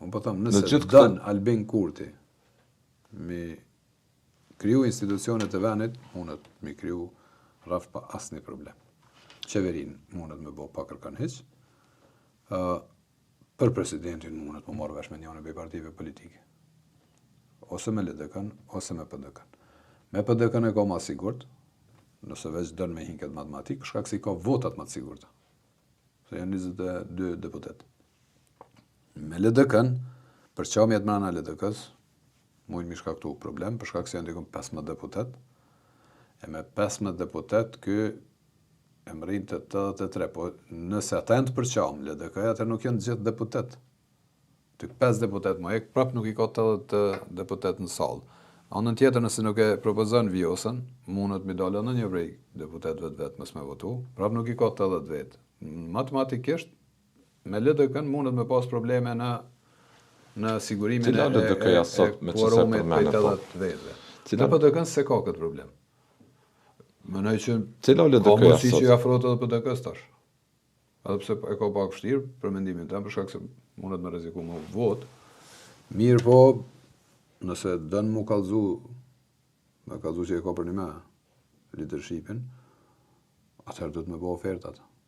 Unë po them, nëse dën Albin Kurti mi kriju institucionet e venit, mundet mi kriju rrafsh pa asnjë problem. Qeverin mundet me bo pa kërkan hiç. Për presidentin mundet me marrë vesh me njënë e partive politike. Ose me LDK-n, ose me PDK-n. Me PDK-n e ka ma sigurt, nëse veç dën me hinket matematik, shkak se i ka votat ma të sigurta. Se janë 22 deputet. Me LDK-n, për qamjet mrena LDK-s, mujnë mi shkaktu problem, për shkak se janë dikun 15 deputet, e me 15 deputet, ky e mrin të 83, po nëse ata janë të përqam, LDK-ja, atër nuk janë gjithë deputet. Të 5 deputet më ek, prap nuk i ka 80 deputet në salë. Anën tjetër, nëse nuk e propozon Vjosën, mundet mi dalë në një vrej deputetëve të vetë mësë me votu, prap nuk i ka 80 vetë. Matematikisht, me LDK-n mundet me pas probleme në sigurimin e kuorumit për 80 vetëve. Në PDK-n se ka këtë problem. Mënoj që ka mundësi që i afrohet edhe PDK-s tash. Edhe pse e ka pak vështirë për mendimin tim, për shkak se mundet me rreziku me vot. Mirë po, nëse dën mu kallzu që e ka për një me leadershipin, atëherë do të me bo ofertat.